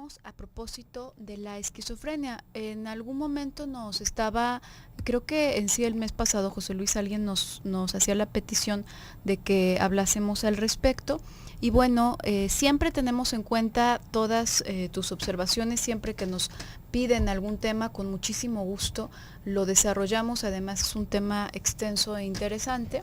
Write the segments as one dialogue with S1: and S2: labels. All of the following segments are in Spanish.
S1: hablaremos a propósito de la esquizofrenia. En algún momento creo que en sí el mes pasado, José Luis, alguien nos hacía la petición de que hablásemos al respecto. Y bueno, siempre tenemos en cuenta todas tus observaciones, siempre que nos piden algún tema, con muchísimo gusto lo desarrollamos. Además es un tema extenso e interesante.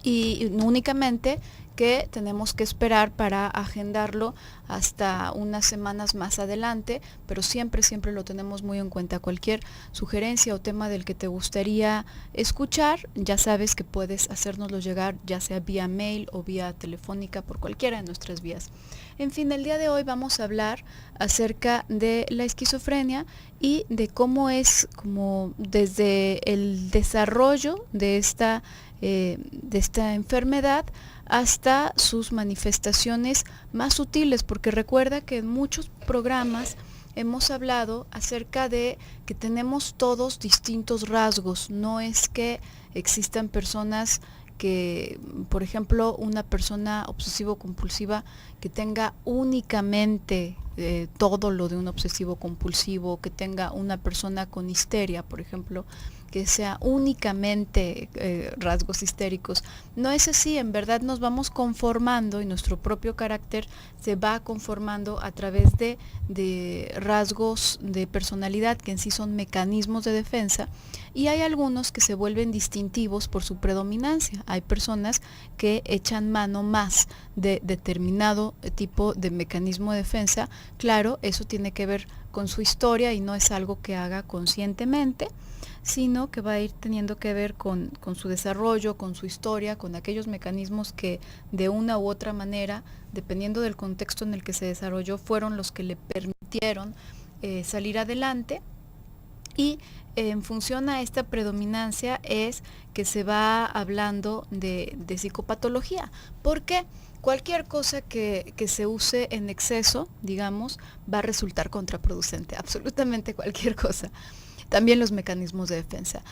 S1: Y únicamente que tenemos que esperar para agendarlo hasta unas semanas más adelante, pero siempre lo tenemos muy en cuenta. Cualquier sugerencia o tema del que te gustaría escuchar, ya sabes que puedes hacérnoslo llegar, ya sea vía mail o vía telefónica, por cualquiera de nuestras vías. En fin, el día de hoy vamos a hablar acerca de la esquizofrenia y de cómo es, como desde el desarrollo de esta enfermedad hasta sus manifestaciones más sutiles, porque recuerda que en muchos programas hemos hablado acerca de que tenemos todos distintos rasgos. No es que existan personas que, por ejemplo, una persona obsesivo-compulsiva que tenga únicamente todo lo de un obsesivo-compulsivo, que tenga una persona con histeria, por ejemplo, que sea únicamente rasgos histéricos. No es así, en verdad nos vamos conformando y nuestro propio carácter se va conformando a través de rasgos de personalidad que en sí son mecanismos de defensa, y hay algunos que se vuelven distintivos por su predominancia. Hay personas que echan mano más de determinado tipo de mecanismo de defensa. Claro, eso tiene que ver con su historia y no es algo que haga conscientemente, sino que va a ir teniendo que ver con su desarrollo, con su historia, con aquellos mecanismos que de una u otra manera, dependiendo del contexto en el que se desarrolló, fueron los que le permitieron salir adelante. Y en función a esta predominancia es que se va hablando de psicopatología. ¿Por qué? Cualquier cosa que se use en exceso, digamos, va a resultar contraproducente, absolutamente cualquier cosa. También los mecanismos de defensa.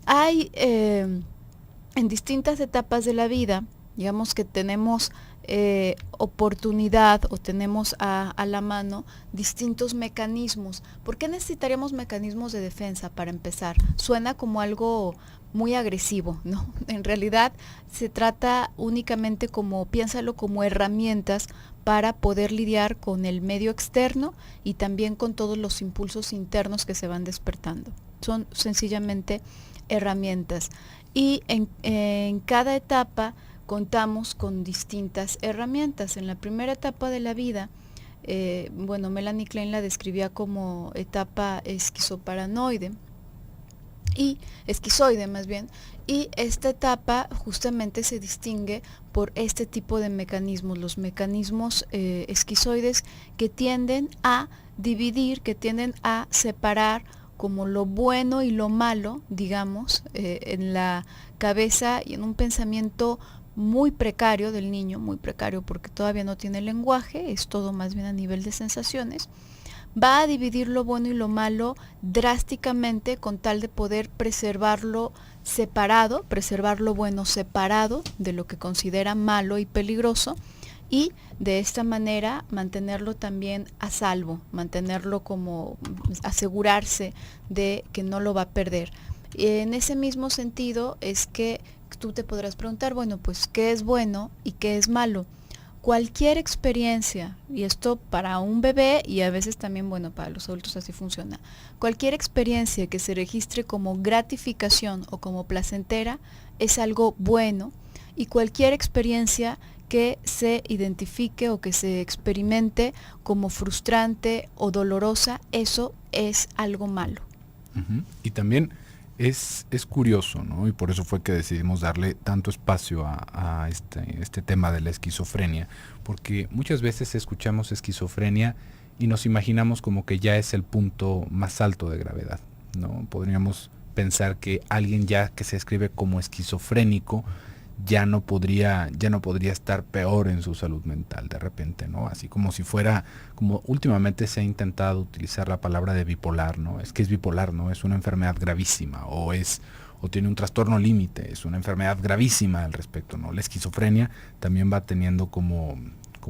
S1: Hay en distintas etapas de la vida, digamos que tenemos oportunidad o tenemos a la mano distintos mecanismos. ¿Por qué necesitaríamos mecanismos de defensa para empezar? Suena como algo muy agresivo, ¿no? En realidad se trata únicamente piénsalo como herramientas para poder lidiar con el medio externo y también con todos los impulsos internos que se van despertando. Son sencillamente herramientas. Y en cada etapa contamos con distintas herramientas. En la primera etapa de la vida, Melanie Klein la describía como etapa esquizoparanoide, y esquizoide más bien, y esta etapa justamente se distingue por este tipo de mecanismos, los mecanismos esquizoides, que tienden a dividir, que tienden a separar como lo bueno y lo malo, digamos, en la cabeza y en un pensamiento muy precario del niño, muy precario porque todavía no tiene lenguaje, es todo más bien a nivel de sensaciones. Va a dividir lo bueno y lo malo drásticamente con tal de poder preservarlo separado, preservar lo bueno separado de lo que considera malo y peligroso, y de esta manera mantenerlo también a salvo, mantenerlo como asegurarse de que no lo va a perder. En ese mismo sentido es que tú te podrás preguntar, bueno, pues, ¿qué es bueno y qué es malo? Cualquier experiencia, y esto para un bebé y a veces también, bueno, para los adultos así funciona, cualquier experiencia que se registre como gratificación o como placentera es algo bueno, y cualquier experiencia que se identifique o que se experimente como frustrante o dolorosa, eso es algo malo.
S2: Y también es curioso, ¿no? Y por eso fue que decidimos darle tanto espacio a este tema de la esquizofrenia, porque muchas veces escuchamos esquizofrenia y nos imaginamos como que ya es el punto más alto de gravedad, ¿no? Podríamos pensar que alguien ya que se escribe como esquizofrénico ya no podría estar peor en su salud mental de repente, ¿no? Así como si fuera, como últimamente se ha intentado utilizar la palabra de bipolar, ¿no? Es que es bipolar, ¿no? Es una enfermedad gravísima, o tiene un trastorno límite, es una enfermedad gravísima al respecto, ¿no? La esquizofrenia también va teniendo como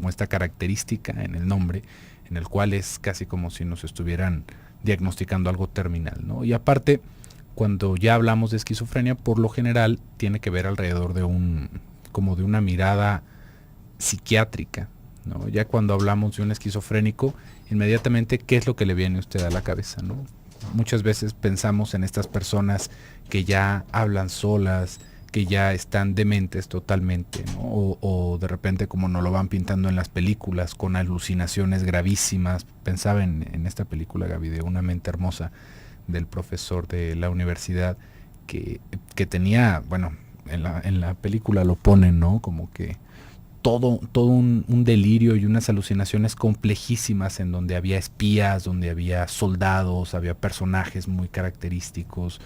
S2: esta característica en el nombre, en el cual es casi como si nos estuvieran diagnosticando algo terminal, ¿no? Y aparte, cuando ya hablamos de esquizofrenia, por lo general tiene que ver alrededor de como de una mirada psiquiátrica, ¿no? Ya cuando hablamos de un esquizofrénico, inmediatamente, ¿qué es lo que le viene a usted a la cabeza, ¿no? Muchas veces pensamos en estas personas que ya hablan solas, que ya están dementes totalmente, ¿no? O de repente, como nos lo van pintando en las películas, con alucinaciones gravísimas. Pensaba en esta película, Gaby, de Una mente hermosa, del profesor de la universidad, que tenía, bueno, en la película lo ponen, ¿no? Como que todo un delirio y unas alucinaciones complejísimas, en donde había espías, donde había soldados, había personajes muy característicos,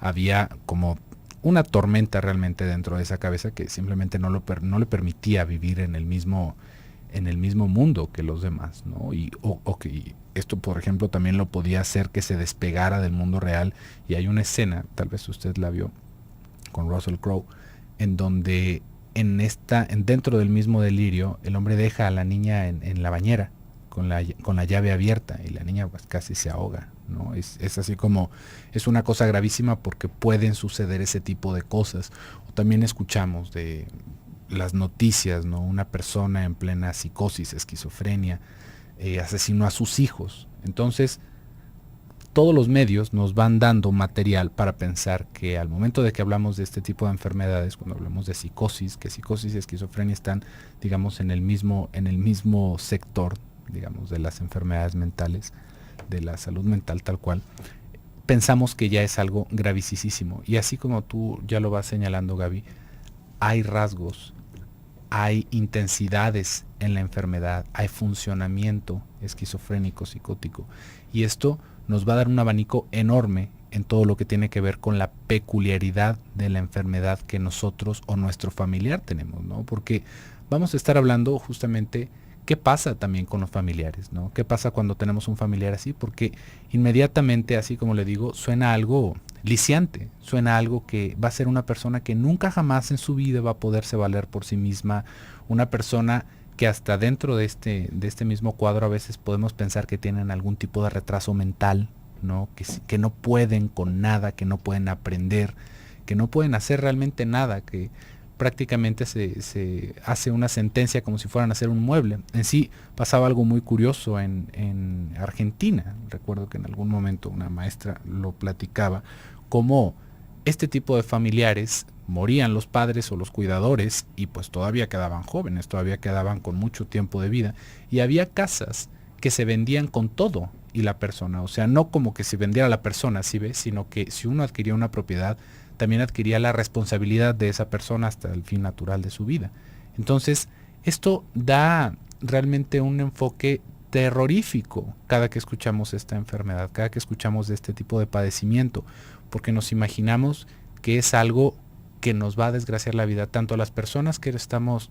S2: había como una tormenta realmente dentro de esa cabeza que simplemente no le permitía vivir en el mismo mundo que los demás, ¿no? O que esto, por ejemplo, también lo podía hacer que se despegara del mundo real. Y hay una escena, tal vez usted la vio, con Russell Crowe, en donde dentro del mismo delirio, el hombre deja a la niña en la bañera con la llave abierta, y la niña pues casi se ahoga, ¿no? Es así como, es una cosa gravísima, porque pueden suceder ese tipo de cosas. O también escuchamos de las noticias, ¿no? Una persona en plena psicosis, esquizofrenia, asesinó a sus hijos. Entonces, todos los medios nos van dando material para pensar que al momento de que hablamos de este tipo de enfermedades, cuando hablamos de psicosis, que psicosis y esquizofrenia están, digamos, en el mismo sector, digamos, de las enfermedades mentales, de la salud mental tal cual, pensamos que ya es algo gravísimo. Y así como tú ya lo vas señalando, Gaby, hay rasgos, hay intensidades en la enfermedad, hay funcionamiento esquizofrénico, psicótico, y esto nos va a dar un abanico enorme en todo lo que tiene que ver con la peculiaridad de la enfermedad que nosotros o nuestro familiar tenemos, ¿no? Porque vamos a estar hablando justamente qué pasa también con los familiares, ¿no? ¿Qué pasa cuando tenemos un familiar así? Porque inmediatamente, así como le digo, suena algo lisiante, suena algo que va a ser una persona que nunca jamás en su vida va a poderse valer por sí misma, una persona que hasta dentro de este mismo cuadro a veces podemos pensar que tienen algún tipo de retraso mental, ¿no? Que no pueden con nada, que no pueden aprender, que no pueden hacer realmente nada, que prácticamente se hace una sentencia como si fueran a hacer un mueble. En sí pasaba algo muy curioso en Argentina. Recuerdo que en algún momento una maestra lo platicaba, como este tipo de familiares morían los padres o los cuidadores, y pues todavía quedaban jóvenes, todavía quedaban con mucho tiempo de vida, y había casas que se vendían con todo y la persona, o sea, no como que se vendiera la persona, ¿sí ves? Sino que si uno adquiría una propiedad, también adquiría la responsabilidad de esa persona hasta el fin natural de su vida. Entonces, esto da realmente un enfoque terrorífico cada que escuchamos esta enfermedad, cada que escuchamos de este tipo de padecimiento, porque nos imaginamos que es algo que nos va a desgraciar la vida, tanto a las personas que estamos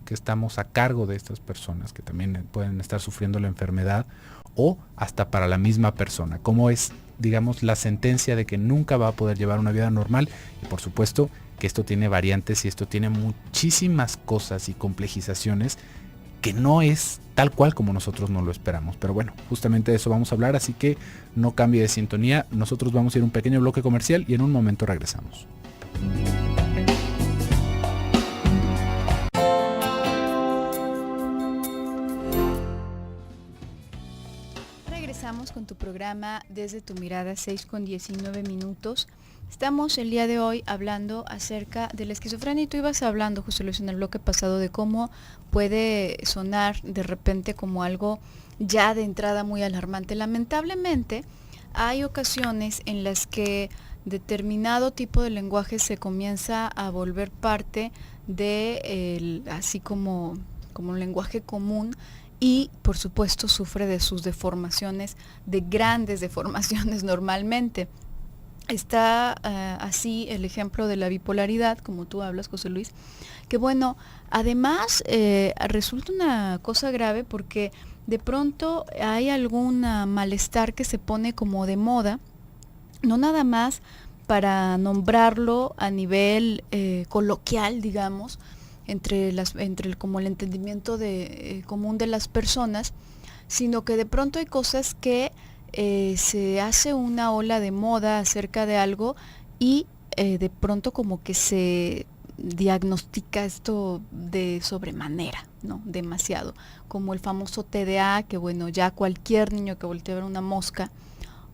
S2: a cargo de estas personas, que también pueden estar sufriendo la enfermedad, o hasta para la misma persona, como es, digamos, la sentencia de que nunca va a poder llevar una vida normal. Y por supuesto que esto tiene variantes y esto tiene muchísimas cosas y complejizaciones que no es tal cual como nosotros no lo esperamos. Pero bueno, justamente de eso vamos a hablar, así que no cambie de sintonía. Nosotros vamos a ir a un pequeño bloque comercial y en un momento regresamos.
S1: Regresamos con tu programa Desde tu Mirada, 6:19. Estamos el día de hoy hablando acerca de la esquizofrenia, y tú ibas hablando, José Luis, en el bloque pasado, de cómo puede sonar de repente como algo ya de entrada muy alarmante. Lamentablemente, hay ocasiones en las que determinado tipo de lenguaje se comienza a volver parte de así como un lenguaje común, y por supuesto sufre de sus deformaciones, de grandes deformaciones normalmente. Está así el ejemplo de la bipolaridad, como tú hablas, José Luis, que bueno, además resulta una cosa grave, porque de pronto hay algún malestar que se pone como de moda, no nada más para nombrarlo a nivel coloquial, digamos, como el entendimiento común de las personas, sino que de pronto hay cosas que se hace una ola de moda acerca de algo y de pronto como que se diagnostica esto de sobremanera, ¿no? Demasiado. Como el famoso TDA, que bueno, ya cualquier niño que voltee a ver una mosca,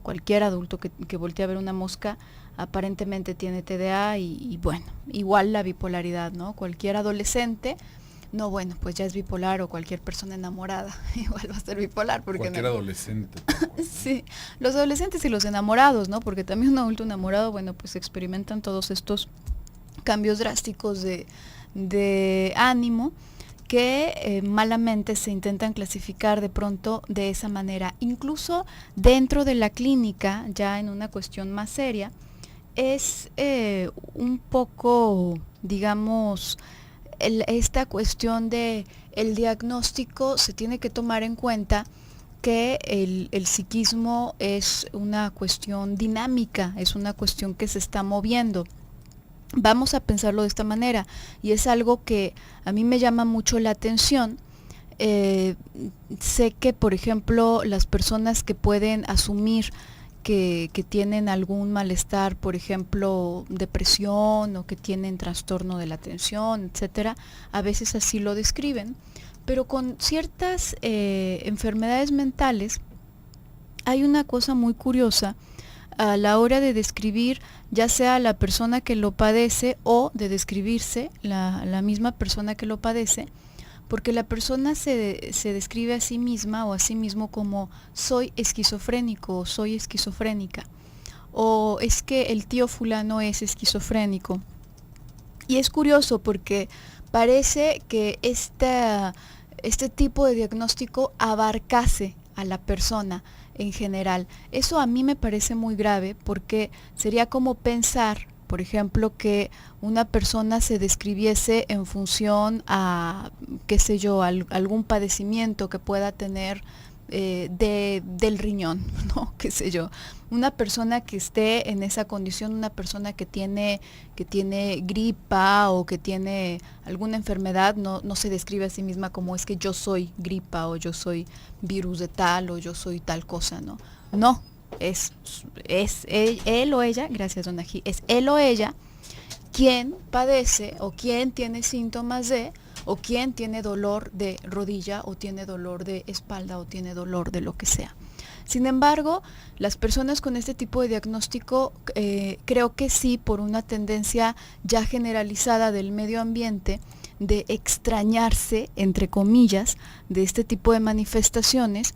S1: cualquier adulto que voltee a ver una mosca, aparentemente tiene TDA y bueno, igual la bipolaridad, ¿no? Cualquier adolescente, no, bueno, pues ya es bipolar, o cualquier persona enamorada igual va a ser bipolar. Porque
S2: cualquier
S1: no,
S2: adolescente.
S1: sí, los adolescentes y los enamorados, ¿no? Porque también un adulto enamorado, bueno, pues experimentan todos estos cambios drásticos de ánimo que malamente se intentan clasificar de pronto de esa manera. Incluso dentro de la clínica, ya en una cuestión más seria, es un poco, digamos, esta cuestión de el diagnóstico se tiene que tomar en cuenta que el psiquismo es una cuestión dinámica, es una cuestión que se está moviendo. Vamos a pensarlo de esta manera, y es algo que a mí me llama mucho la atención. Sé que, por ejemplo, las personas que pueden asumir que tienen algún malestar, por ejemplo, depresión, o que tienen trastorno de la atención, etcétera, a veces así lo describen, pero con ciertas enfermedades mentales hay una cosa muy curiosa a la hora de describir, ya sea la persona que lo padece o de describirse la misma persona que lo padece, porque la persona se describe a sí misma o a sí mismo como soy esquizofrénico o soy esquizofrénica, o es que el tío fulano es esquizofrénico. Y es curioso porque parece que este tipo de diagnóstico abarcase a la persona en general. Eso a mí me parece muy grave, porque sería como pensar, por ejemplo, que una persona se describiese en función a, qué sé yo, algún padecimiento que pueda tener del riñón, ¿no? Qué sé yo. Una persona que esté en esa condición, una persona que tiene gripa o que tiene alguna enfermedad, no se describe a sí misma como es que yo soy gripa, o yo soy virus de tal, o yo soy tal cosa, ¿no? No, es él o ella, gracias Don Ají, es él o ella quien padece o quien tiene síntomas de, o quien tiene dolor de rodilla, o tiene dolor de espalda, o tiene dolor de lo que sea. Sin embargo, las personas con este tipo de diagnóstico, creo que sí, por una tendencia ya generalizada del medio ambiente, de extrañarse, entre comillas, de este tipo de manifestaciones,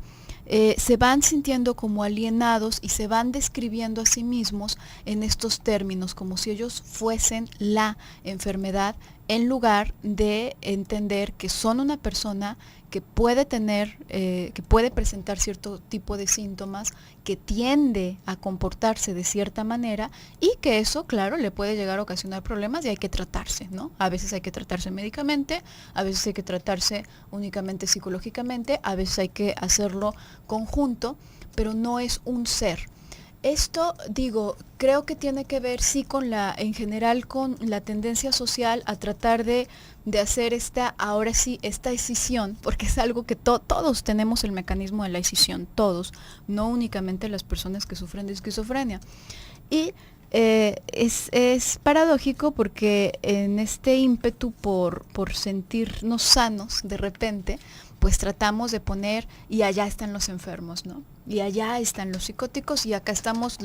S1: se van sintiendo como alienados y se van describiendo a sí mismos en estos términos, como si ellos fuesen la enfermedad, en lugar de entender que son una persona que puede tener, que puede presentar cierto tipo de síntomas, que tiende a comportarse de cierta manera, y que eso, claro, le puede llegar a ocasionar problemas y hay que tratarse, ¿no? A veces hay que tratarse médicamente, a veces hay que tratarse únicamente psicológicamente, a veces hay que hacerlo conjunto, pero no es un ser. Esto, digo, creo que tiene que ver, sí, en general con la tendencia social a tratar de hacer ahora sí, esta escisión, porque es algo que todos tenemos el mecanismo de la escisión, todos, no únicamente las personas que sufren de esquizofrenia. Y es paradójico, porque en este ímpetu por sentirnos sanos de repente, pues tratamos de poner, y allá están los enfermos, ¿no? Y allá están los psicóticos, y acá estamos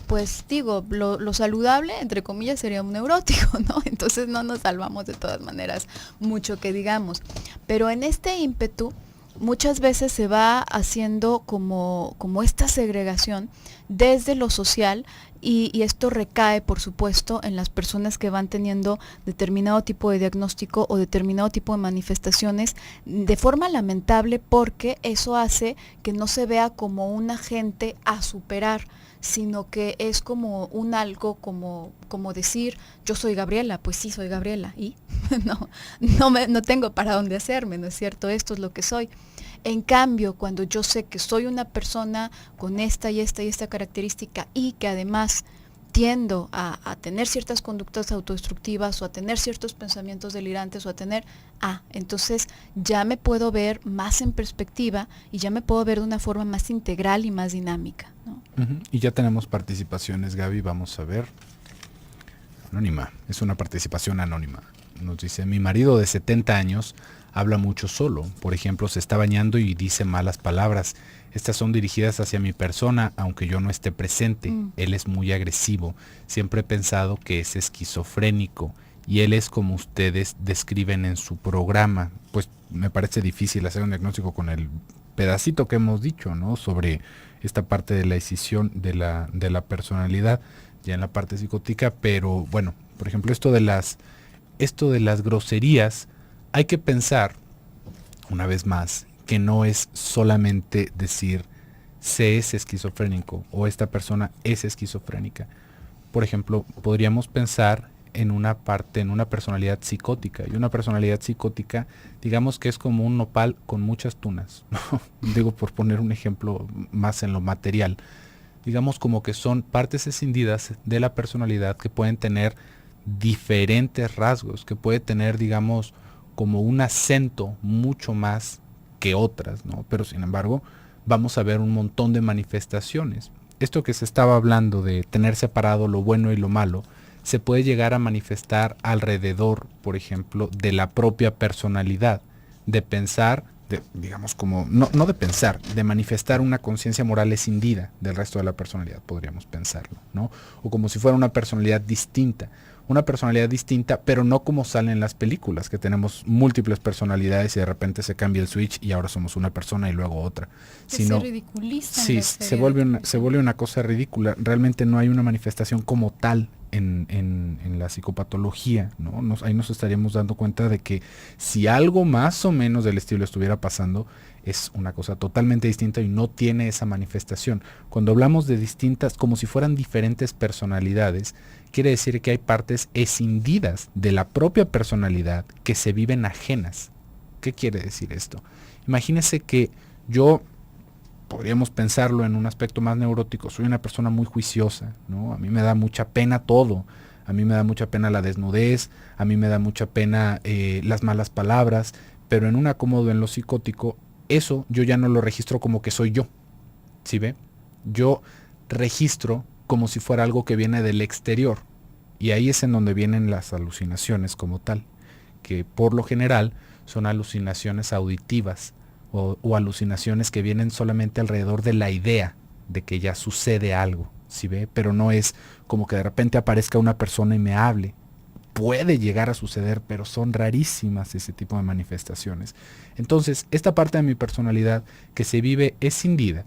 S1: pues digo, lo saludable, entre comillas, sería un neurótico, ¿no? Entonces no nos salvamos de todas maneras mucho que digamos. Pero en este ímpetu, muchas veces se va haciendo como esta segregación desde lo social, y esto recae, por supuesto, en las personas que van teniendo determinado tipo de diagnóstico o determinado tipo de manifestaciones, de forma lamentable, porque eso hace que no se vea como un agente a superar, sino que es como un algo, como decir, yo soy Gabriela, pues sí, soy Gabriela, y no tengo para dónde hacerme, ¿no es cierto? Esto es lo que soy. En cambio, cuando yo sé que soy una persona con esta y esta y esta característica, y que además tiendo a tener ciertas conductas autodestructivas o a tener ciertos pensamientos delirantes o a tener, entonces ya me puedo ver más en perspectiva y ya me puedo ver de una forma más integral y más dinámica, ¿no?
S2: Y ya tenemos participaciones, Gaby, vamos a ver. Anónima, es una participación anónima. Nos dice, mi marido de 70 años habla mucho solo. Por ejemplo, se está bañando y dice malas palabras. Estas son dirigidas hacia mi persona, aunque yo no esté presente. Él es muy agresivo. Siempre he pensado que es esquizofrénico y él es como ustedes describen en su programa. Pues me parece difícil hacer un diagnóstico con el pedacito que hemos dicho, ¿no? Sobre esta parte de la decisión de la personalidad, ya en la parte psicótica, pero bueno, por ejemplo, esto de las groserías, hay que pensar, una vez más, que no es solamente decir se es esquizofrénico o esta persona es esquizofrénica. Por ejemplo, podríamos pensar en una personalidad psicótica, y una personalidad psicótica, digamos que es como un nopal con muchas tunas, ¿no? Digo, por poner un ejemplo más en lo material, digamos como que son partes escindidas de la personalidad que pueden tener diferentes rasgos, que puede tener, digamos, como un acento mucho más que otras, ¿no? Pero sin embargo, vamos a ver un montón de manifestaciones. Esto que se estaba hablando de tener separado lo bueno y lo malo, se puede llegar a manifestar alrededor, por ejemplo, de la propia personalidad, de pensar, digamos como, no de pensar, de manifestar una conciencia moral escindida del resto de la personalidad, podríamos pensarlo, ¿no? O como si fuera una personalidad distinta, pero no como sale en las películas, que tenemos múltiples personalidades y de repente se cambia el switch y ahora somos una persona y luego otra.
S1: Se ridiculiza.
S2: Sí, se vuelve una cosa ridícula. Realmente no hay una manifestación como tal en la psicopatología, ¿no? Ahí nos estaríamos dando cuenta de que si algo más o menos del estilo estuviera pasando, es una cosa totalmente distinta y no tiene esa manifestación. Cuando hablamos de distintas, como si fueran diferentes personalidades, quiere decir que hay partes escindidas de la propia personalidad que se viven ajenas. ¿Qué quiere decir esto? Imagínese que yo, podríamos pensarlo en un aspecto más neurótico, soy una persona muy juiciosa, ¿no? A mí me da mucha pena todo. A mí me da mucha pena la desnudez, a mí me da mucha pena las malas palabras, pero en un acomodo en lo psicótico, eso yo ya no lo registro como que soy yo, ¿sí ve? Yo registro como si fuera algo que viene del exterior, y ahí es en donde vienen las alucinaciones como tal, que por lo general son alucinaciones auditivas o alucinaciones que vienen solamente alrededor de la idea de que ya sucede algo, ¿sí ve? Pero no es como que de repente aparezca una persona y me hable. Puede llegar a suceder, pero son rarísimas ese tipo de manifestaciones. Entonces, esta parte de mi personalidad que se vive escindida,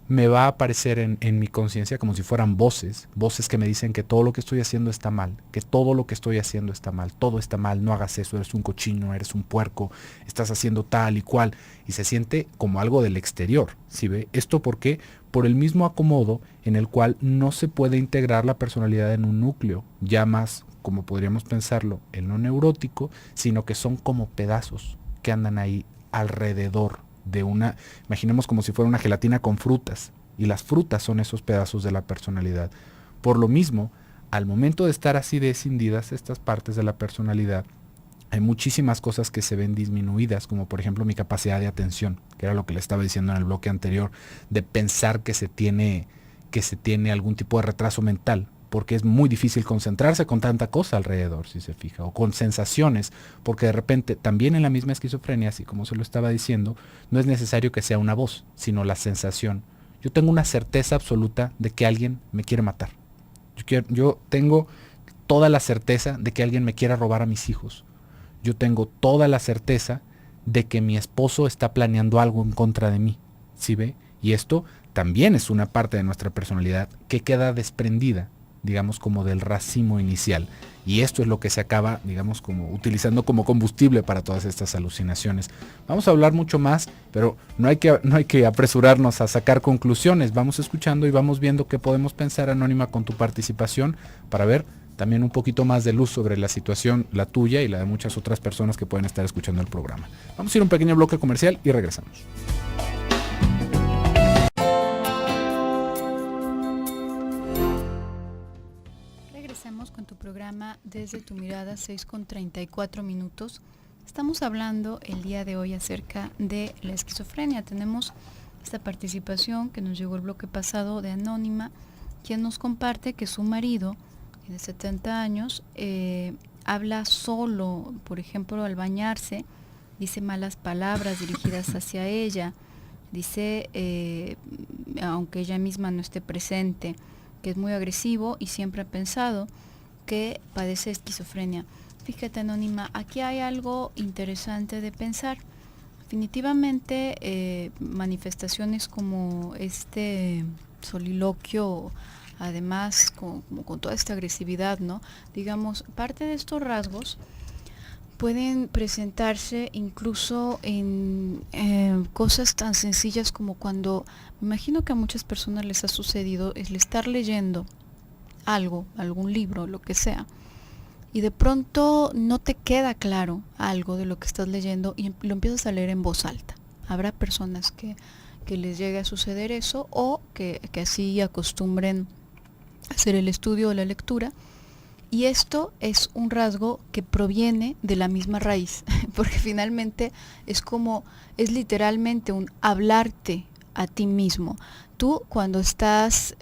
S2: me va a aparecer en mi conciencia como si fueran voces que me dicen que todo lo que estoy haciendo está mal, que todo lo que estoy haciendo está mal, todo está mal, no hagas eso, eres un cochino, eres un puerco, estás haciendo tal y cual, y se siente como algo del exterior, ¿sí ve? ¿Esto por qué? Por el mismo acomodo en el cual no se puede integrar la personalidad en un núcleo, ya más como podríamos pensarlo en lo neurótico, sino que son como pedazos que andan ahí alrededor de una, imaginemos como si fuera una gelatina con frutas, y las frutas son esos pedazos de la personalidad. Por lo mismo, al momento de estar así de escindidas estas partes de la personalidad, hay muchísimas cosas que se ven disminuidas, como por ejemplo mi capacidad de atención, que era lo que le estaba diciendo en el bloque anterior, de pensar que se tiene algún tipo de retraso mental, porque es muy difícil concentrarse con tanta cosa alrededor, si se fija, o con sensaciones, porque de repente también en la misma esquizofrenia, así como se lo estaba diciendo, no es necesario que sea una voz, sino la sensación. Yo tengo una certeza absoluta de que alguien me quiere matar. Yo tengo toda la certeza de que alguien me quiera robar a mis hijos. Yo tengo toda la certeza de que mi esposo está planeando algo en contra de mí, ¿sí ve? Y esto también es una parte de nuestra personalidad que queda desprendida, digamos, como del racimo inicial. Y esto es lo que se acaba, digamos, como utilizando como combustible para todas estas alucinaciones. Vamos a hablar mucho más, pero no hay que apresurarnos a sacar conclusiones. Vamos escuchando y vamos viendo qué podemos pensar, Anónima, con tu participación, para ver también un poquito más de luz sobre la situación, la tuya y la de muchas otras personas que pueden estar escuchando el programa. Vamos a ir a un pequeño bloque comercial y regresamos.
S1: programa Desde tu mirada, 6:34. Estamos hablando el día de hoy acerca de la esquizofrenia. Tenemos esta participación que nos llegó el bloque pasado de Anónima, quien nos comparte que su marido, de 70 años, habla solo, por ejemplo, al bañarse, dice malas palabras dirigidas hacia ella, dice, aunque ella misma no esté presente, que es muy agresivo y siempre ha pensado que padece esquizofrenia. Fíjate, Anónima, aquí hay algo interesante de pensar. Definitivamente manifestaciones como este soliloquio, además con toda esta agresividad, ¿no? Digamos, parte de estos rasgos pueden presentarse incluso en cosas tan sencillas como cuando, me imagino que a muchas personas les ha sucedido, el estar leyendo algo, algún libro, lo que sea, y de pronto no te queda claro algo de lo que estás leyendo y lo empiezas a leer en voz alta. Habrá personas que les llegue a suceder eso, o que así acostumbren a hacer el estudio o la lectura. Y esto es un rasgo que proviene de la misma raíz, porque finalmente es literalmente un hablarte a ti mismo. Tú, cuando estás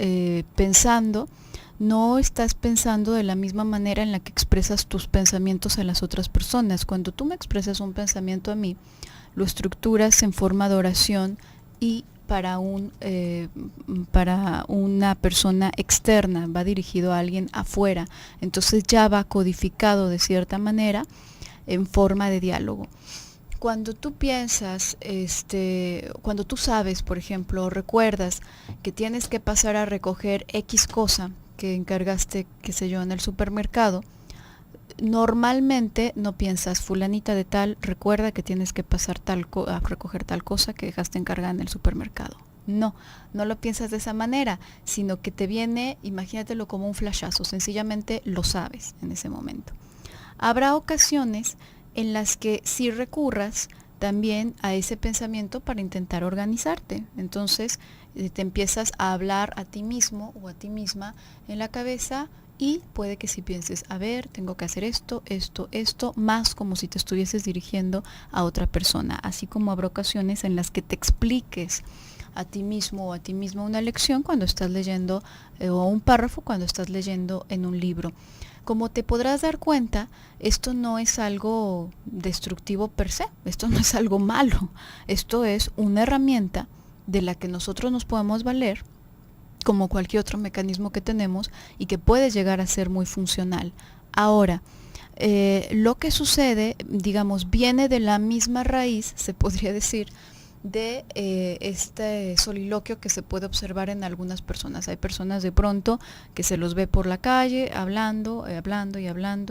S1: pensando, no estás pensando de la misma manera en la que expresas tus pensamientos a las otras personas. Cuando tú me expresas un pensamiento a mí, lo estructuras en forma de oración y para una persona externa, va dirigido a alguien afuera, entonces ya va codificado de cierta manera en forma de diálogo. Cuando tú piensas, cuando tú sabes, por ejemplo, recuerdas que tienes que pasar a recoger X cosa que encargaste, qué sé yo, en el supermercado, normalmente no piensas, fulanita de tal, recuerda que tienes que pasar a recoger tal cosa que dejaste encargada en el supermercado. No lo piensas de esa manera, sino que te viene, imagínatelo como un flashazo, sencillamente lo sabes en ese momento. Habrá ocasiones en las que sí recurras también a ese pensamiento para intentar organizarte. Entonces te empiezas a hablar a ti mismo o a ti misma en la cabeza, y puede que si pienses, a ver, tengo que hacer esto, más como si te estuvieses dirigiendo a otra persona. Así como habrá ocasiones en las que te expliques a ti mismo o a ti misma una lección cuando estás leyendo, o un párrafo cuando estás leyendo en un libro. Como te podrás dar cuenta, esto no es algo destructivo per se, esto no es algo malo, esto es una herramienta de la que nosotros nos podemos valer como cualquier otro mecanismo que tenemos y que puede llegar a ser muy funcional. Ahora, lo que sucede, digamos, viene de la misma raíz, se podría decir, de este soliloquio que se puede observar en algunas personas. Hay personas de pronto que se los ve por la calle hablando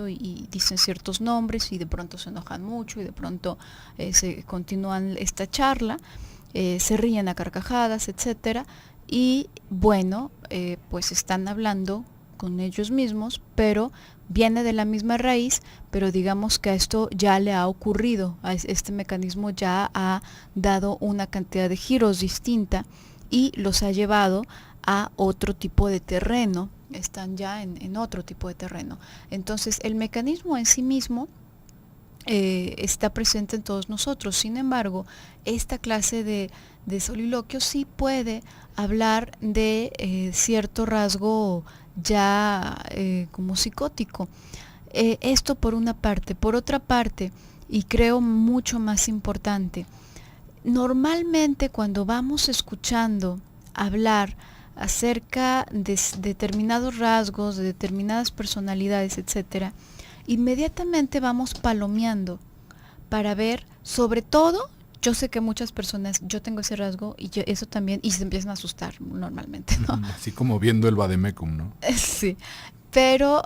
S1: y dicen ciertos nombres, y de pronto se enojan mucho, y de pronto se continúan esta charla, se ríen a carcajadas, etcétera. Y bueno, pues están hablando con ellos mismos, pero viene de la misma raíz, pero digamos que a esto ya le ha ocurrido, a este mecanismo ya ha dado una cantidad de giros distinta y los ha llevado a otro tipo de terreno, están ya en otro tipo de terreno. Entonces el mecanismo en sí mismo está presente en todos nosotros. Sin embargo, esta clase de soliloquio sí puede hablar de cierto rasgo ya como psicótico. Esto por una parte. Por otra parte, y creo mucho más importante, normalmente cuando vamos escuchando hablar acerca de determinados rasgos, de determinadas personalidades, etcétera, inmediatamente vamos palomeando para ver, sobre todo, yo sé que muchas personas, yo tengo ese rasgo y eso también, y se empiezan a asustar normalmente, ¿no?
S2: Así como viendo el vademecum, ¿no?
S1: Sí, pero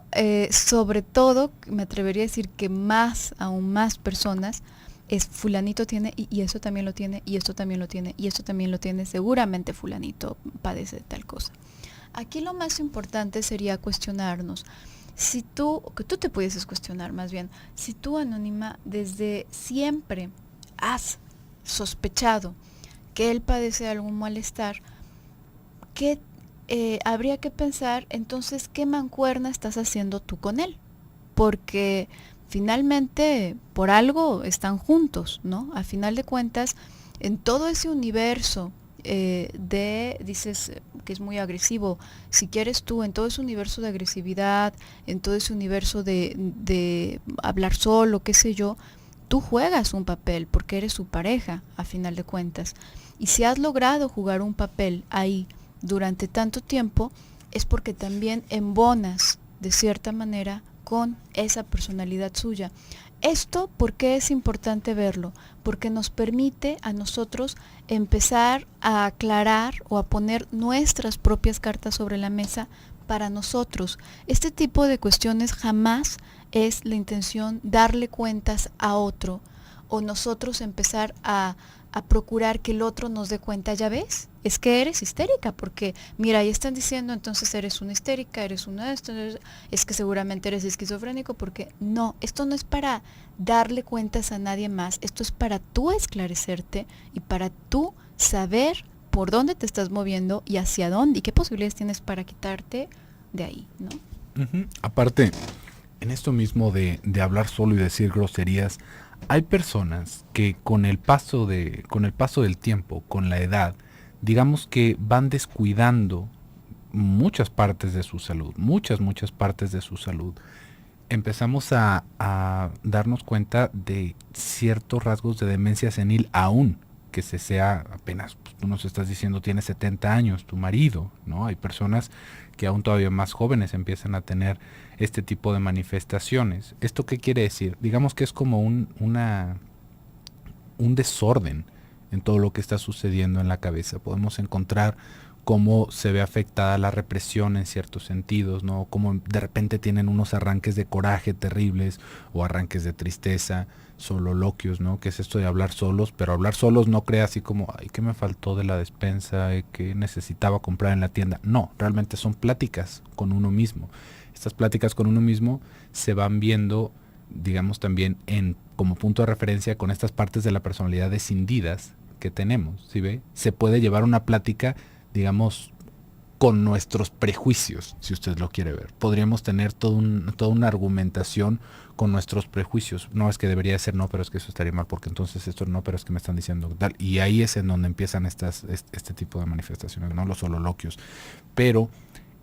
S1: sobre todo, me atrevería a decir que aún más personas, es fulanito tiene, y eso también lo tiene, y esto también lo tiene, y esto también lo tiene, seguramente fulanito padece de tal cosa. Aquí lo más importante sería cuestionarnos. Que tú te pudieses cuestionar más bien, si tú, Anónima, desde siempre has sospechado que él padece algún malestar, ¿qué habría que pensar entonces qué mancuerna estás haciendo tú con él, porque finalmente por algo están juntos, ¿no? A final de cuentas, en todo ese universo dices que es muy agresivo, si quieres tú, en todo ese universo de agresividad, en todo ese universo de hablar solo, qué sé yo, tú juegas un papel porque eres su pareja, a final de cuentas. Y si has logrado jugar un papel ahí durante tanto tiempo, es porque también embonas de cierta manera con esa personalidad suya. Esto, ¿por qué es importante verlo? Porque nos permite a nosotros empezar a aclarar o a poner nuestras propias cartas sobre la mesa para nosotros. Este tipo de cuestiones jamás es la intención darle cuentas a otro o nosotros empezar a procurar que el otro nos dé cuenta, ya ves, es que eres histérica, porque mira, ahí están diciendo, entonces eres una histérica, eres una de esto, es que seguramente eres esquizofrénico, porque no, esto no es para darle cuentas a nadie más, esto es para tú esclarecerte y para tú saber por dónde te estás moviendo y hacia dónde y qué posibilidades tienes para quitarte de ahí, ¿no?
S2: Aparte, en esto mismo de hablar solo y decir groserías, hay personas que con el paso del tiempo, con la edad, digamos que van descuidando muchas partes de su salud, muchas partes de su salud. Empezamos a darnos cuenta de ciertos rasgos de demencia senil aún que se sea apenas, pues, tú nos estás diciendo tiene 70 años, tu marido, ¿no? Hay personas que aún todavía más jóvenes empiezan a tener este tipo de manifestaciones. ¿Esto qué quiere decir? Digamos que es como un desorden en todo lo que está sucediendo en la cabeza. Podemos encontrar cómo se ve afectada la represión en ciertos sentidos, ¿no? Cómo de repente tienen unos arranques de coraje terribles o arranques de tristeza, sololoquios, ¿no? Que es esto de hablar solos, pero hablar solos no crea así como, ay, ¿qué me faltó de la despensa? ¿Qué necesitaba comprar en la tienda? No, realmente son pláticas con uno mismo. Estas pláticas con uno mismo se van viendo, digamos, también como punto de referencia con estas partes de la personalidad escindidas que tenemos, ¿sí ve? Se puede llevar una plática, digamos, con nuestros prejuicios, si usted lo quiere ver. Podríamos tener toda una argumentación con nuestros prejuicios. No es que debería ser no, pero es que eso estaría mal, porque entonces esto no, pero es que me están diciendo tal. Y ahí es en donde empiezan este tipo de manifestaciones, ¿no? Los sololoquios. Pero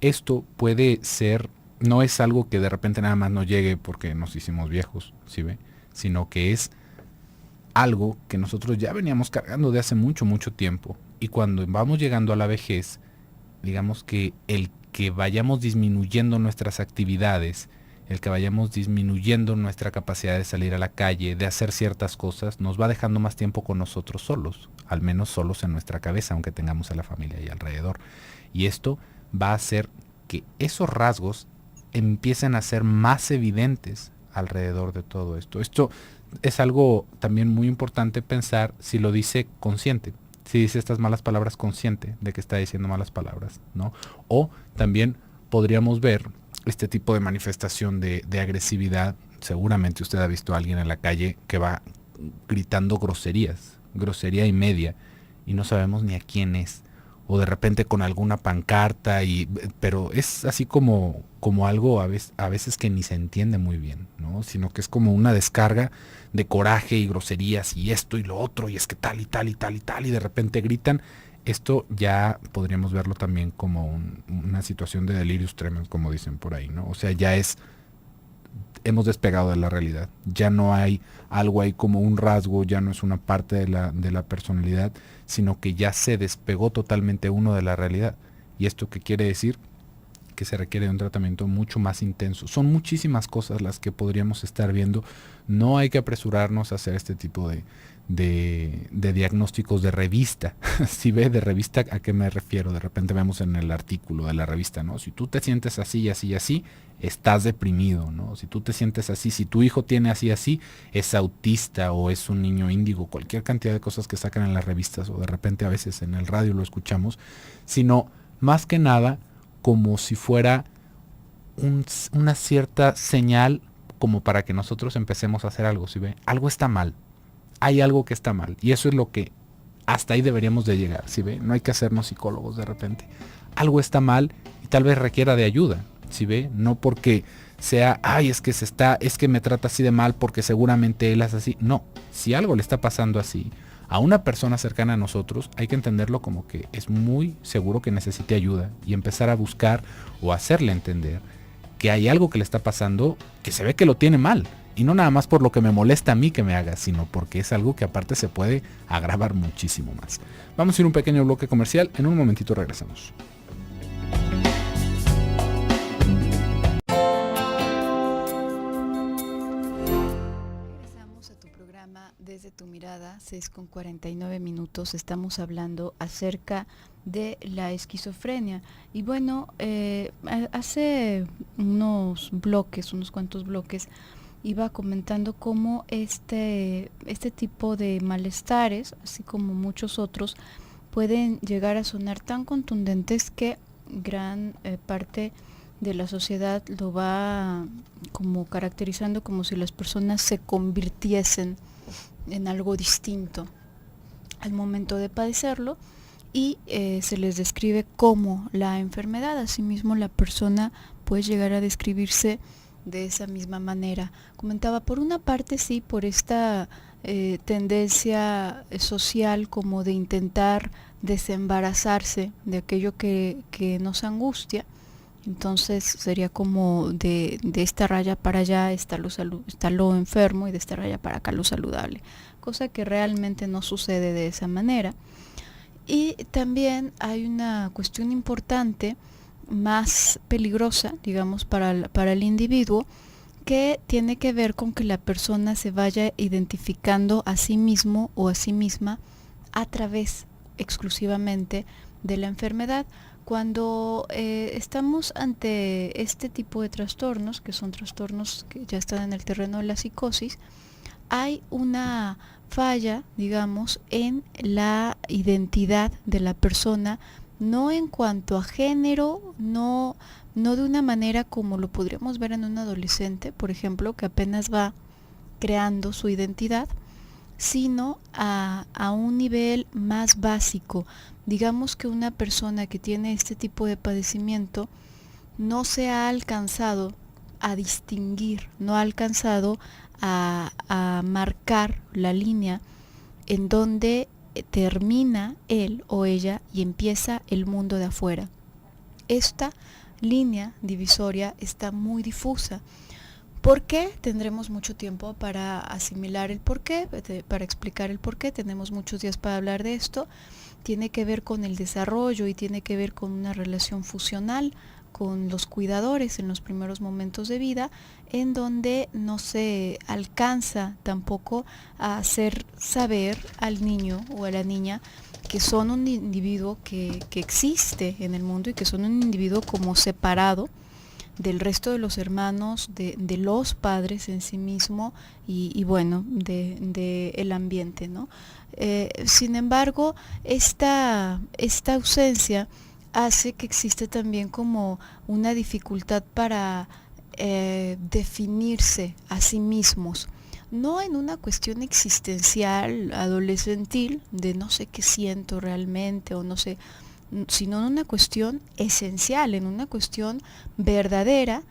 S2: esto puede ser, no es algo que de repente nada más nos llegue porque nos hicimos viejos, ¿sí ve? Sino que es algo que nosotros ya veníamos cargando de hace mucho tiempo. Y cuando vamos llegando a la vejez, digamos que el que vayamos disminuyendo nuestras actividades, el que vayamos disminuyendo nuestra capacidad de salir a la calle, de hacer ciertas cosas, nos va dejando más tiempo con nosotros solos, al menos solos en nuestra cabeza, aunque tengamos a la familia ahí alrededor. Y esto va a hacer que esos rasgos empiecen a ser más evidentes alrededor de todo esto. Esto es algo también muy importante pensar si lo dice consciente. Si dice estas malas palabras consciente de que está diciendo malas palabras, ¿no? O también podríamos ver este tipo de manifestación de agresividad. Seguramente usted ha visto a alguien en la calle que va gritando grosería y media, y no sabemos ni a quién es. O de repente con alguna pancarta, pero es así como algo a veces que ni se entiende muy bien, ¿no? Sino que es como una descarga de coraje y groserías y esto y lo otro, y es que tal y tal y tal y tal, y de repente gritan. Esto ya podríamos verlo también como una situación de delirius tremens, como dicen por ahí, ¿no? O sea, hemos despegado de la realidad. Ya no hay algo ahí como un rasgo, ya no es una parte de la personalidad, sino que ya se despegó totalmente uno de la realidad. ¿Y esto qué quiere decir? Que se requiere de un tratamiento mucho más intenso. Son muchísimas cosas las que podríamos estar viendo. No hay que apresurarnos a hacer este tipo de diagnósticos de revista. Si ve de revista, ¿a qué me refiero? De repente vemos en el artículo de la revista, ¿no? Si tú te sientes así, así, así, estás deprimido, ¿no? Si tú te sientes así, si tu hijo tiene así, así, es autista o es un niño índigo, cualquier cantidad de cosas que sacan en las revistas o de repente a veces en el radio lo escuchamos, sino más que nada como si fuera una cierta señal como para que nosotros empecemos a hacer algo, ¿sí ve? Algo está mal, hay algo que está mal, y eso es lo que hasta ahí deberíamos de llegar, ¿sí ve? No hay que hacernos psicólogos de repente. algo está mal y tal vez requiera de ayuda, ¿sí ve? No porque sea, es que me trata así de mal porque seguramente él es así. No, si algo le está pasando así a una persona cercana a nosotros, hay que entenderlo como que es muy seguro que necesite ayuda y empezar a buscar o hacerle entender que hay algo que le está pasando, que se ve que lo tiene mal. Y no nada más por lo que me molesta a mí que me haga, sino porque es algo que aparte se puede agravar muchísimo más. Vamos a ir a un pequeño bloque comercial, en un momentito regresamos.
S1: Regresamos a tu programa Desde tu Mirada, 6:49. Estamos hablando acerca de la esquizofrenia. Y bueno, hace unos cuantos bloques, iba comentando cómo este tipo de malestares, así como muchos otros, pueden llegar a sonar tan contundentes que gran parte de la sociedad lo va como caracterizando como si las personas se convirtiesen en algo distinto al momento de padecerlo, y se les describe como la enfermedad. Asimismo, la persona puede llegar a describirse de esa misma manera. Comentaba, por una parte sí, por esta tendencia social como de intentar desembarazarse de aquello que nos angustia. Entonces sería como de esta raya para allá está lo enfermo, y de esta raya para acá lo saludable, cosa que realmente no sucede de esa manera. Y también hay una cuestión importante, más peligrosa, digamos, para el individuo, que tiene que ver con que la persona se vaya identificando a sí mismo o a sí misma a través exclusivamente de la enfermedad. Cuando estamos ante este tipo de trastornos, que son trastornos que ya están en el terreno de la psicosis, hay una falla, digamos, en la identidad de la persona, no en cuanto a género, no de una manera como lo podríamos ver en un adolescente, por ejemplo, que apenas va creando su identidad, sino a un nivel más básico. Digamos que una persona que tiene este tipo de padecimiento no se ha alcanzado a distinguir, no ha alcanzado a marcar la línea en donde termina él o ella y empieza el mundo de afuera. Esta línea divisoria está muy difusa. ¿Por qué? Tendremos mucho tiempo para asimilar el porqué, para explicar el porqué. Tenemos muchos días para hablar de esto. Tiene que ver con el desarrollo y tiene que ver con una relación fusional con los cuidadores en los primeros momentos de vida, en donde no se alcanza tampoco a hacer saber al niño o a la niña que son un individuo que existe en el mundo y que son un individuo como separado del resto de los hermanos, de los padres en sí mismo y bueno, de el ambiente, ¿no? Sin embargo, esta ausencia hace que existe también como una dificultad para definirse a sí mismos, no en una cuestión existencial, adolescentil, de no sé qué siento realmente o no sé, sino en una cuestión esencial, en una cuestión verdadera,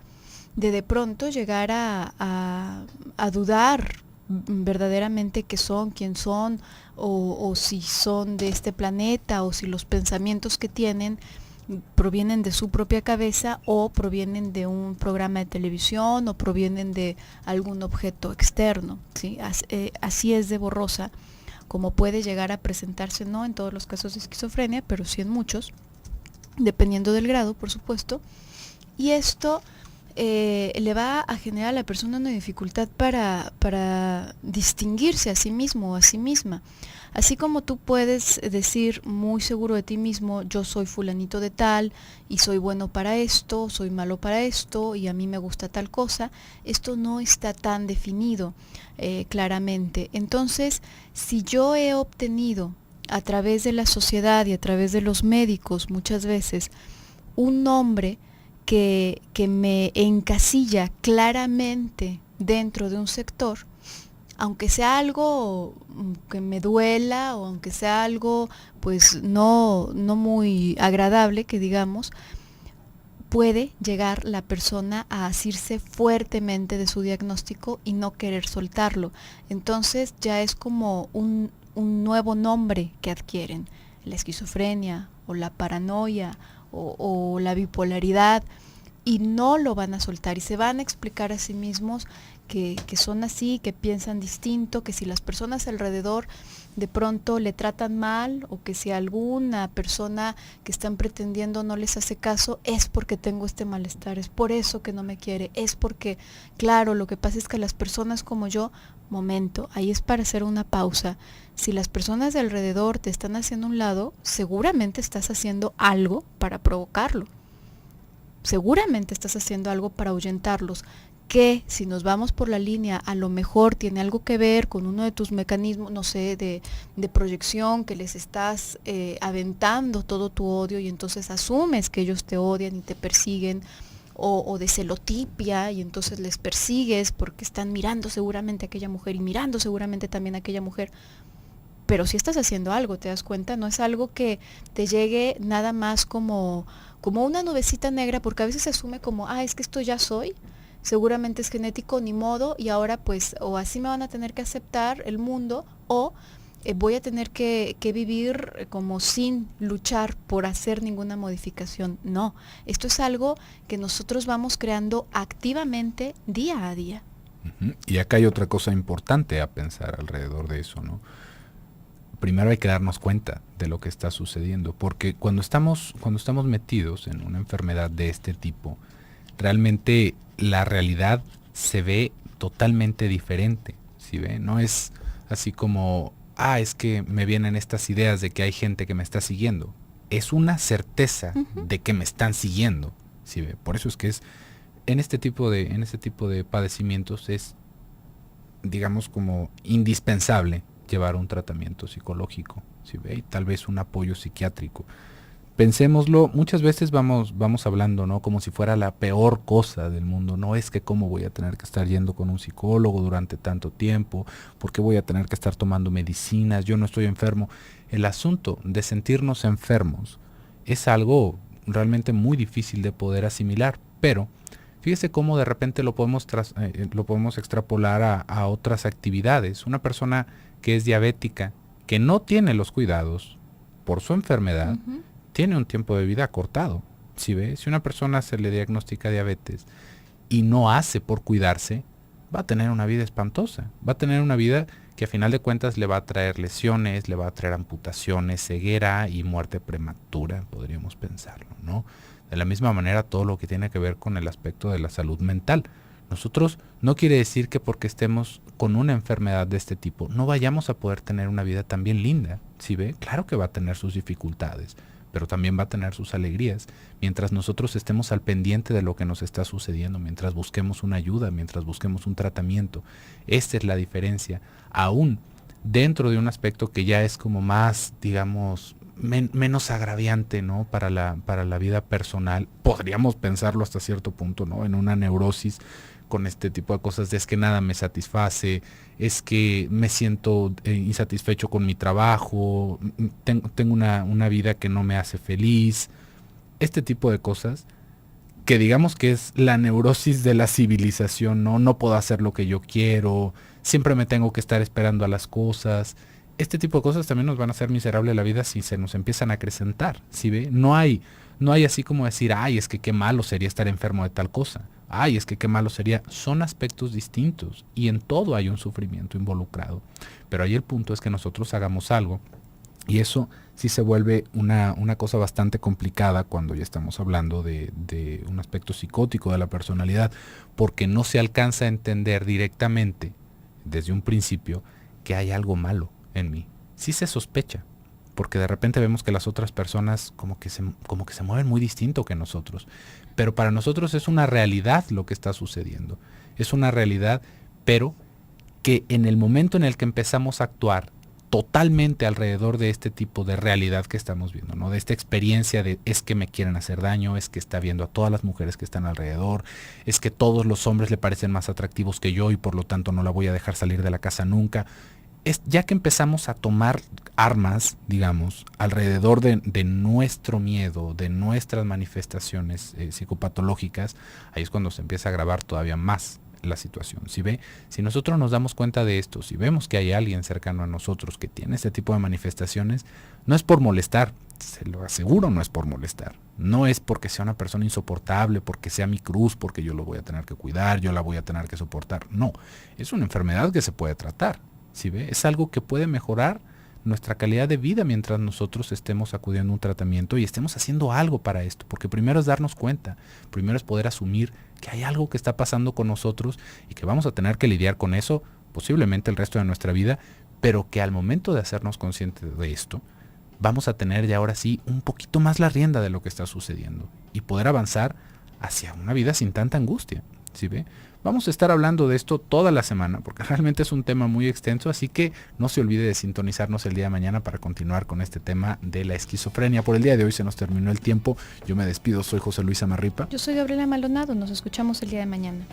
S1: de pronto llegar a dudar verdaderamente qué son, quién son, o si son de este planeta, o si los pensamientos que tienen provienen de su propia cabeza o provienen de un programa de televisión o provienen de algún objeto externo, ¿sí? Así es de borrosa como puede llegar a presentarse, no en todos los casos de esquizofrenia, pero sí en muchos, dependiendo del grado, por supuesto. Y esto le va a generar a la persona una dificultad para distinguirse a sí mismo o a sí misma. Así como tú puedes decir muy seguro de ti mismo, yo soy fulanito de tal y soy bueno para esto, soy malo para esto y a mí me gusta tal cosa, esto no está tan definido claramente. Entonces, si yo he obtenido a través de la sociedad y a través de los médicos muchas veces un nombre que me encasilla claramente dentro de un sector, aunque sea algo que me duela o aunque sea algo pues no muy agradable, que digamos, puede llegar la persona a asirse fuertemente de su diagnóstico y no querer soltarlo. Entonces ya es como un nuevo nombre que adquieren, la esquizofrenia o la paranoia o la bipolaridad, y no lo van a soltar y se van a explicar a sí mismos que son así, que piensan distinto, que si las personas alrededor de pronto le tratan mal o que si alguna persona que están pretendiendo no les hace caso, es porque tengo este malestar, es por eso que no me quiere, es porque, claro, lo que pasa es que las personas como yo, momento, ahí es para hacer una pausa. Si las personas de alrededor te están haciendo un lado, seguramente estás haciendo algo para provocarlo. Seguramente estás haciendo algo para ahuyentarlos, que si nos vamos por la línea, a lo mejor tiene algo que ver con uno de tus mecanismos, no sé, de proyección, que les estás aventando todo tu odio y entonces asumes que ellos te odian y te persiguen, o de celotipia y entonces les persigues porque están mirando seguramente a aquella mujer y mirando seguramente también a aquella mujer. Pero si estás haciendo algo, ¿te das cuenta? No es algo que te llegue nada más como una nubecita negra, porque a veces se asume como, es que esto ya soy, seguramente es genético, ni modo, y ahora pues o así me van a tener que aceptar el mundo, o voy a tener que vivir como sin luchar por hacer ninguna modificación. No, esto es algo que nosotros vamos creando activamente día a día.
S2: Y acá hay otra cosa importante a pensar alrededor de eso, ¿no? Primero hay que darnos cuenta de lo que está sucediendo, porque cuando estamos metidos en una enfermedad de este tipo, realmente la realidad se ve totalmente diferente, ¿sí ve? No es así como, es que me vienen estas ideas de que hay gente que me está siguiendo. Es una certeza de que me están siguiendo, ¿sí ve? Por eso es que en este tipo de padecimientos es, digamos, como indispensable llevar un tratamiento psicológico, ¿sí ve? Y tal vez un apoyo psiquiátrico. Pensémoslo, muchas veces vamos hablando, ¿no? Como si fuera la peor cosa del mundo. No es que cómo voy a tener que estar yendo con un psicólogo durante tanto tiempo, porque voy a tener que estar tomando medicinas, yo no estoy enfermo. El asunto de sentirnos enfermos es algo realmente muy difícil de poder asimilar, pero fíjese cómo de repente lo podemos extrapolar a otras actividades. Una persona que es diabética, que no tiene los cuidados por su enfermedad, tiene un tiempo de vida acortado. ¿Sí ve? Si una persona se le diagnostica diabetes y no hace por cuidarse, va a tener una vida espantosa. Va a tener una vida que a final de cuentas le va a traer lesiones, le va a traer amputaciones, ceguera y muerte prematura, podríamos pensarlo, ¿no? De la misma manera todo lo que tiene que ver con el aspecto de la salud mental. Nosotros no quiere decir que porque estemos con una enfermedad de este tipo no vayamos a poder tener una vida también linda. ¿Sí ve? Claro que va a tener sus dificultades, pero también va a tener sus alegrías. Mientras nosotros estemos al pendiente de lo que nos está sucediendo, mientras busquemos una ayuda, mientras busquemos un tratamiento. Esta es la diferencia, aún dentro de un aspecto que ya es como más, digamos, menos agraviante, ¿no? Para la vida personal. Podríamos pensarlo hasta cierto punto, ¿no? En una neurosis con este tipo de cosas, es que nada me satisface, es que me siento insatisfecho con mi trabajo, tengo una vida que no me hace feliz. Este tipo de cosas que digamos que es la neurosis de la civilización, ¿no? No puedo hacer lo que yo quiero, siempre me tengo que estar esperando a las cosas. Este tipo de cosas también nos van a hacer miserable la vida si se nos empiezan a acrecentar, ¿sí ve? No hay así como decir, es que qué malo sería estar enfermo de tal cosa. Es que qué malo sería. Son aspectos distintos y en todo hay un sufrimiento involucrado. Pero ahí el punto es que nosotros hagamos algo, y eso sí se vuelve una cosa bastante complicada cuando ya estamos hablando de un aspecto psicótico de la personalidad, porque no se alcanza a entender directamente desde un principio que hay algo malo en mí. Sí se sospecha, porque de repente vemos que las otras personas como que se mueven muy distinto que nosotros. Pero para nosotros es una realidad lo que está sucediendo. Es una realidad, pero que en el momento en el que empezamos a actuar totalmente alrededor de este tipo de realidad que estamos viendo, ¿no? De esta experiencia de es que me quieren hacer daño, es que está viendo a todas las mujeres que están alrededor, es que todos los hombres le parecen más atractivos que yo y por lo tanto no la voy a dejar salir de la casa nunca. Es ya que empezamos a tomar armas, digamos, alrededor de nuestro miedo, de nuestras manifestaciones psicopatológicas, ahí es cuando se empieza a agravar todavía más la situación. Si nosotros nos damos cuenta de esto, si vemos que hay alguien cercano a nosotros que tiene este tipo de manifestaciones, no es por molestar, se lo aseguro, no es por molestar, no es porque sea una persona insoportable, porque sea mi cruz, porque yo lo voy a tener que cuidar, yo la voy a tener que soportar, no, es una enfermedad que se puede tratar, es algo que puede mejorar nuestra calidad de vida mientras nosotros estemos acudiendo a un tratamiento y estemos haciendo algo para esto, porque primero es darnos cuenta, primero es poder asumir que hay algo que está pasando con nosotros y que vamos a tener que lidiar con eso posiblemente el resto de nuestra vida, pero que al momento de hacernos conscientes de esto, vamos a tener ya ahora sí un poquito más la rienda de lo que está sucediendo y poder avanzar hacia una vida sin tanta angustia, ¿sí ve? Vamos a estar hablando de esto toda la semana, porque realmente es un tema muy extenso, así que no se olvide de sintonizarnos el día de mañana para continuar con este tema de la esquizofrenia. Por el día de hoy se nos terminó el tiempo. Yo me despido, soy José Luis Amarripa.
S1: Yo soy Gabriela Maldonado, nos escuchamos el día de mañana.